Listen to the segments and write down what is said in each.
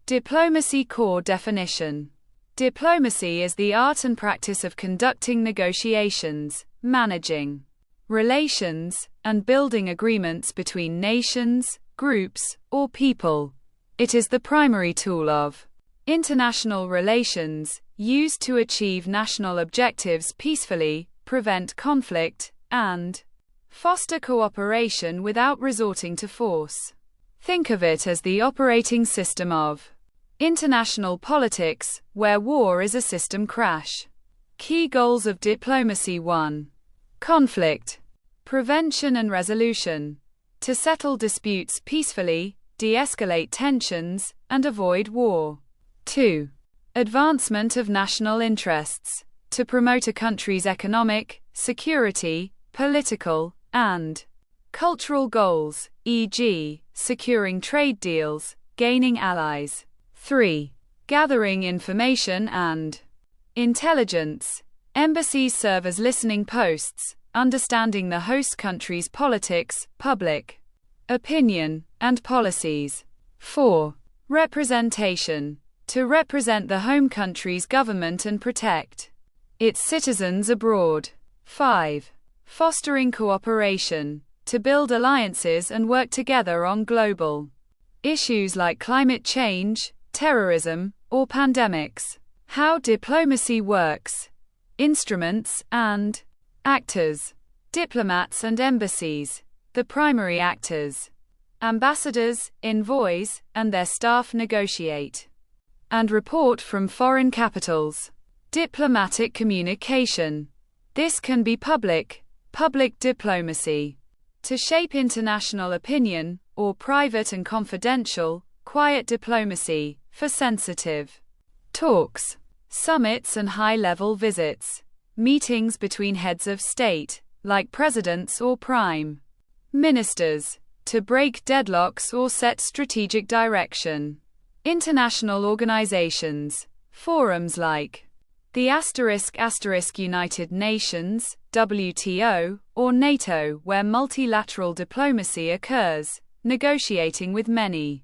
Diplomacy core definition. Diplomacy is the art and practice of conducting negotiations, managing relations, and building agreements between nations, groups, or people. It is the primary tool of international relations, used to achieve national objectives peacefully, prevent conflict, and foster cooperation without resorting to force. Think of it as the operating system of international politics, where war is a system crash. Key goals of diplomacy: 1. Conflict prevention and resolution. To settle disputes peacefully, de-escalate tensions, and avoid war. 2. Advancement of national interests. To promote a country's economic, security, political, and cultural goals, e.g., securing trade deals, gaining allies. 3. Gathering information and intelligence. Embassies serve as listening posts, understanding the host country's politics, public opinion, and policies. 4. Representation. To represent the home country's government and protect its citizens abroad. 5. Fostering cooperation. To build alliances and work together on global issues like climate change, terrorism, or pandemics. How diplomacy works. Instruments and actors. Diplomats and embassies. The primary actors. Ambassadors, envoys, and their staff negotiate and report from foreign capitals. Diplomatic communication. This can be public diplomacy. To shape international opinion, or private and confidential, quiet diplomacy, for sensitive talks, summits and high-level visits. Meetings between heads of state, like presidents or prime ministers, to break deadlocks or set strategic direction. International organizations. Forums like the ** United Nations, WTO, or NATO, where multilateral diplomacy occurs, negotiating with many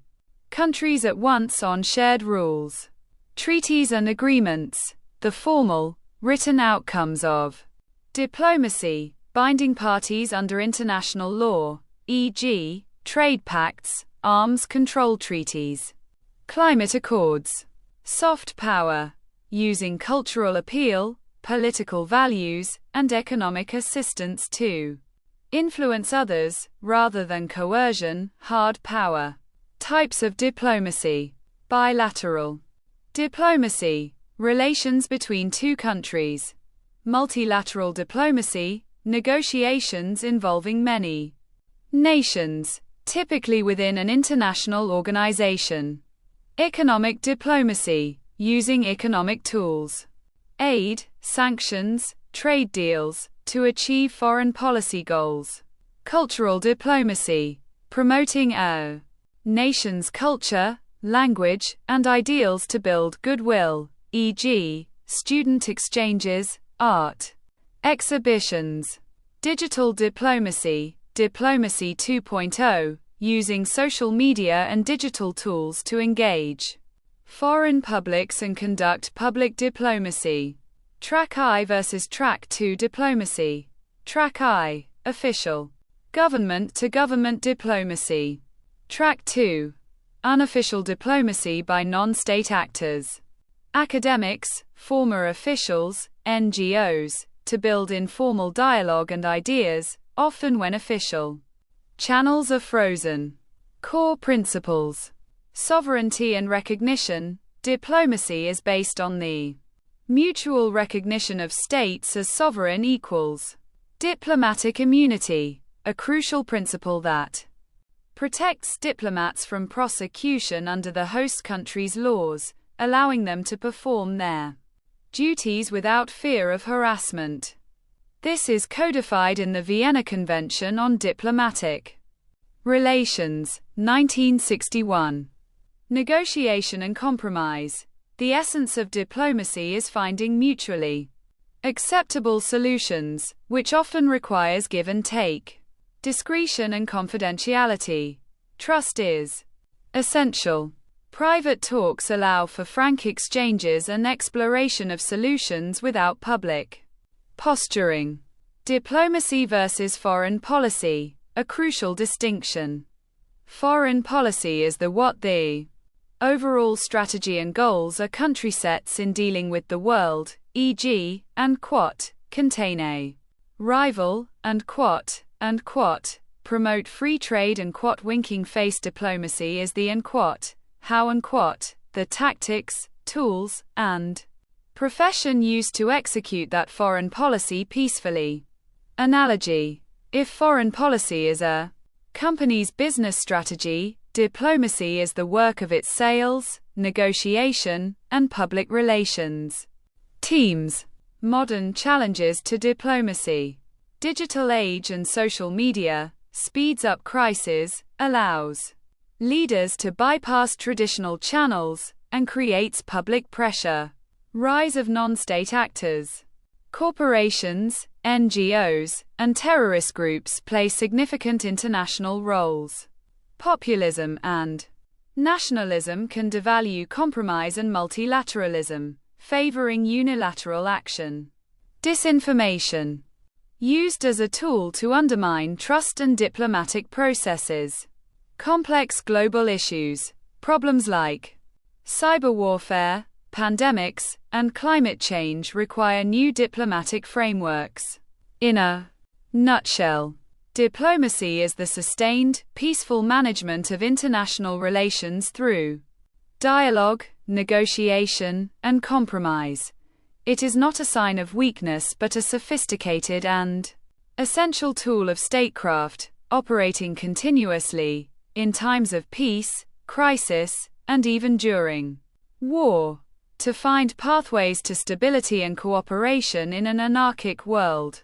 countries at once on shared rules. Treaties and agreements. The formal, written outcomes of diplomacy, binding parties under international law, e.g., trade pacts, arms control treaties. Climate accords. Soft power. Using cultural appeal, political values, and economic assistance to influence others, rather than coercion, hard power. Types of diplomacy. Bilateral diplomacy. Relations between two countries. Multilateral diplomacy. Negotiations involving many nations, typically within an international organization. Economic diplomacy. Using economic tools, aid, sanctions, trade deals, to achieve foreign policy goals. Cultural diplomacy. Promoting a nation's culture, language, and ideals to build goodwill, e.g., student exchanges, art exhibitions. Digital diplomacy. Diplomacy 2.0, using social media and digital tools to engage foreign publics and conduct public diplomacy. Track I versus Track II diplomacy. Track I, official, government-to-government diplomacy. Track II, unofficial diplomacy by non-state actors. Academics, former officials, NGOs, to build informal dialogue and ideas, often when official channels are frozen. Core principles. Sovereignty and recognition. Diplomacy is based on the mutual recognition of states as sovereign equals. Diplomatic immunity, a crucial principle that protects diplomats from prosecution under the host country's laws, allowing them to perform their duties without fear of harassment. This is codified in the Vienna Convention on Diplomatic Relations, 1961. Negotiation and compromise. The essence of diplomacy is finding mutually acceptable solutions, which often requires give and take. Discretion and confidentiality. Trust is essential. Private talks allow for frank exchanges and exploration of solutions without public posturing. Diplomacy versus foreign policy, a crucial distinction. Foreign policy is what the overall strategy and goals a country sets in dealing with the world, e.g., and contain a rival, and promote free trade, and winking face diplomacy is the how and the tactics, tools, and profession used to execute that foreign policy peacefully. Analogy: if foreign policy is a company's business strategy, diplomacy is the work of its sales, negotiation, and public relations teams. Modern challenges to diplomacy. Digital age and social media speeds up crises, allows leaders to bypass traditional channels, and creates public pressure. Rise of non-state actors. Corporations, NGOs, and terrorist groups play significant international roles. Populism and nationalism can devalue compromise and multilateralism, favoring unilateral action. Disinformation. Used as a tool to undermine trust and diplomatic processes. Complex global issues. Problems like cyber warfare, pandemics, and climate change require new diplomatic frameworks. In a nutshell, diplomacy is the sustained, peaceful management of international relations through dialogue, negotiation, and compromise. It is not a sign of weakness but a sophisticated and essential tool of statecraft, operating continuously in times of peace, crisis, and even during war, to find pathways to stability and cooperation in an anarchic world.